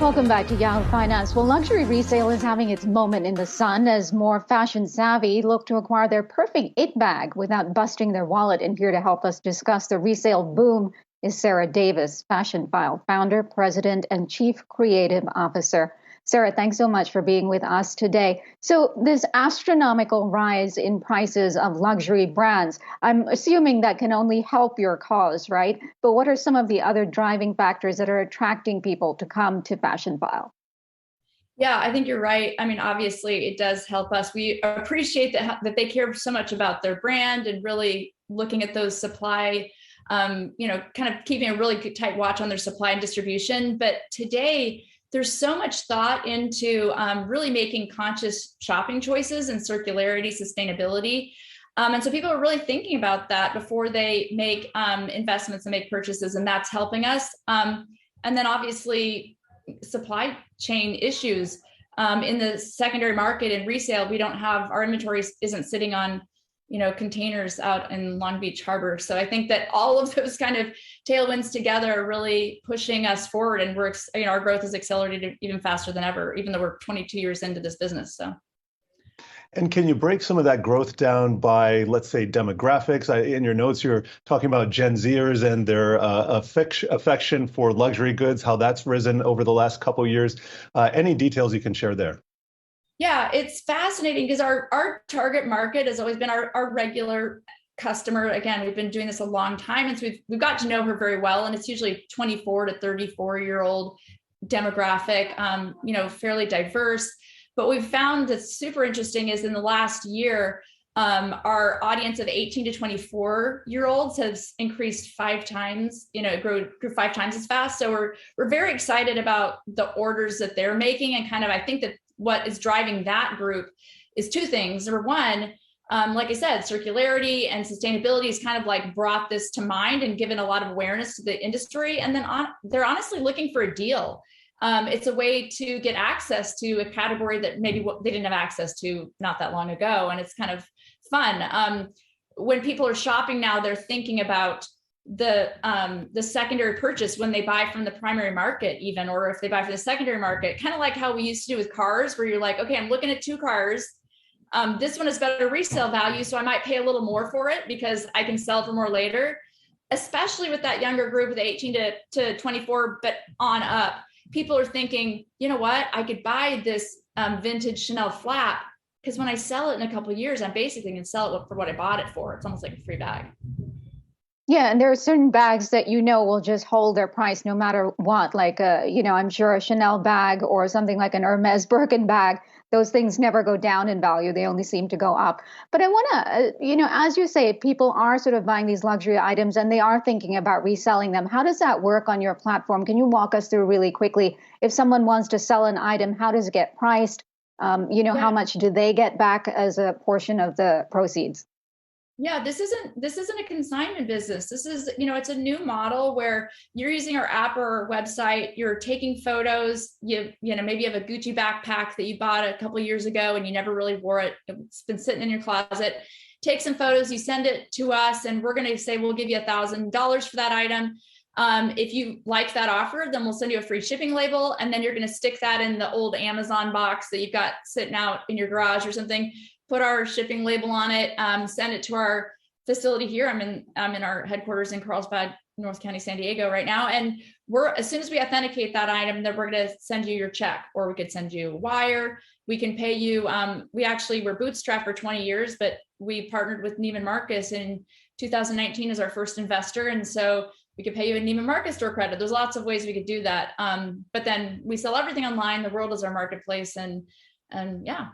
Welcome back to Yahoo Finance. Well, luxury resale is having its moment in the sun as more fashion savvy look to acquire their perfect it bag without busting their wallet. And here to help us discuss the resale boom is Sarah Davis, Fashionphile Founder, President, and Chief Creative Officer. Sarah, thanks so much for being with us today. So this astronomical rise in prices of luxury brands, I'm assuming that can only help your cause, right? But what are some of the other driving factors that are attracting people to come to Fashionphile? Yeah, I think you're right. I mean, obviously, it does help us. We appreciate that they care so much about their brand and really looking at those supply, kind of keeping a really tight watch on their supply and distribution. But today, there's so much thought into really making conscious shopping choices and circularity, sustainability. And so people are really thinking about that before they make investments and make purchases, and that's helping us. And then obviously supply chain issues in the secondary market and resale. We don't have, our inventory isn't sitting on containers out in Long Beach Harbor. So I think that all of those kind of tailwinds together are really pushing us forward, and our growth has accelerated even faster than ever, even though we're 22 years into this business. So. And can you break some of that growth down by, let's say, demographics? In your notes, you're talking about Gen Zers and their affection for luxury goods, how that's risen over the last couple of years. Any details you can share there? Yeah, it's fascinating because our target market has always been our regular customer. Again, we've been doing this a long time, and so we've got to know her very well. And it's usually 24 to 34-year-old demographic, fairly diverse. But we've found that's super interesting is in the last year, our audience of 18 to 24-year-olds has increased 5 times, grew 5 times as fast. So we're very excited about the orders that they're making. And kind of, I think that what is driving that group is 2 things. Number one, like I said, circularity and sustainability has kind of like brought this to mind and given a lot of awareness to the industry. And then they're honestly looking for a deal. It's a way to get access to a category that maybe they didn't have access to not that long ago. And it's kind of fun. When people are shopping now, they're thinking about the secondary purchase when they buy from the primary market even, or if they buy from the secondary market, kind of like how we used to do with cars, where you're like, okay, I'm looking at 2 cars. This one has better resale value, so I might pay a little more for it because I can sell for more later, especially with that younger group of 18 to 24, but on up. People are thinking, you know what, I could buy this vintage Chanel flap because when I sell it in a couple of years, I'm basically going to sell it for what I bought it for. It's almost like a free bag. Yeah, and there are certain bags that will just hold their price no matter what. Like, I'm sure a Chanel bag or something like an Hermes Birkin bag, those things never go down in value. They only seem to go up. But I want to, as you say, people are sort of buying these luxury items and they are thinking about reselling them. How does that work on your platform? Can you walk us through really quickly? If someone wants to sell an item, how does it get priced? How much do they get back as a portion of the proceeds? Yeah, this isn't a consignment business. This is, it's a new model where you're using our app or our website, you're taking photos, maybe you have a Gucci backpack that you bought a couple of years ago and you never really wore it. It's been sitting in your closet. Take some photos, you send it to us, and we're going to say, we'll give you $1,000 for that item. If you like that offer, then we'll send you a free shipping label. And then you're going to stick that in the old Amazon box that you've got sitting out in your garage or something. Put our shipping label on it, send it to our facility here. I'm in our headquarters in Carlsbad, North County, San Diego right now. And as soon as we authenticate that item, then we're going to send you your check, or we could send you a wire. We can pay you. We actually were bootstrapped for 20 years, but we partnered with Neiman Marcus in 2019 as our first investor. And so we could pay you a Neiman Marcus store credit. There's lots of ways we could do that. But then we sell everything online. The world is our marketplace. And yeah.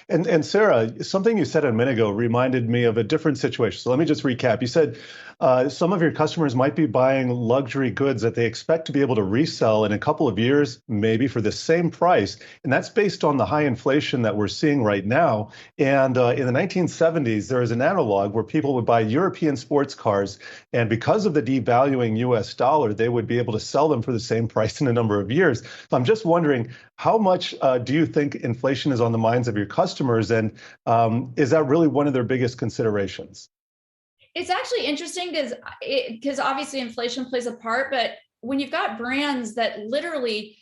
And Sarah, something you said a minute ago reminded me of a different situation. So let me just recap. You said some of your customers might be buying luxury goods that they expect to be able to resell in a couple of years, maybe for the same price. And that's based on the high inflation that we're seeing right now. And in the 1970s, there was an analog where people would buy European sports cars. And because of the devaluing US dollar, they would be able to sell them for the same price in a number of years. So I'm just wondering, how much do you think inflation is on the minds of your customers? And is that really one of their biggest considerations? It's actually interesting because obviously inflation plays a part, but when you've got brands that literally,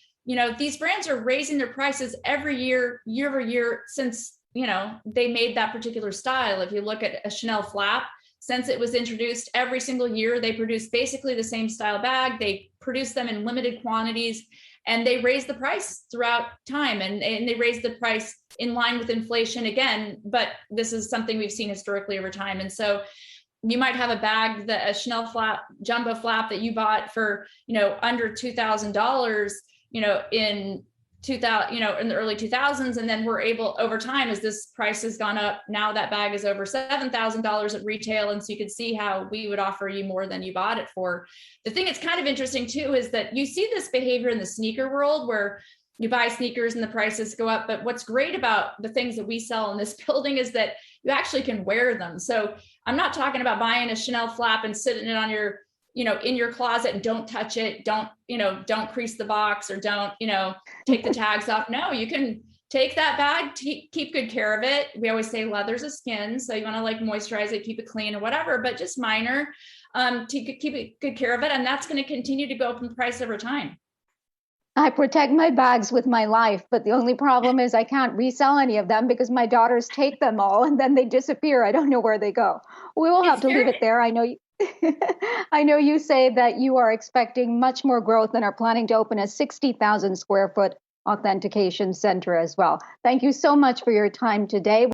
these brands are raising their prices every year over year since, they made that particular style. If you look at a Chanel flap, since it was introduced, every single year, they produce basically the same style bag. They produce them in limited quantities, and they raise the price throughout time, and they raise the price in line with inflation again. But this is something we've seen historically over time. And so you might have a bag, a Chanel flap, jumbo flap that you bought for, under $2,000, in 2000, in the early 2000s. And then we're able, over time, as this price has gone up, now that bag is over $7,000 at retail. And so you can see how we would offer you more than you bought it for. The thing that's kind of interesting too, is that you see this behavior in the sneaker world where you buy sneakers and the prices go up. But what's great about the things that we sell in this building is that you actually can wear them. So I'm not talking about buying a Chanel flap and sitting it on your, in your closet and don't touch it. Don't crease the box, or don't, take the tags off. No, you can take that bag, keep good care of it. We always say leather's a skin. So you want to moisturize it, keep it clean or whatever, but just minor, to keep it good care of it. And that's going to continue to go up in price over time. I protect my bags with my life, but the only problem is I can't resell any of them because my daughters take them all and then they disappear. I don't know where they go. We will have to leave it there. I know you say that you are expecting much more growth and are planning to open a 60,000 square foot authentication center as well. Thank you so much for your time today.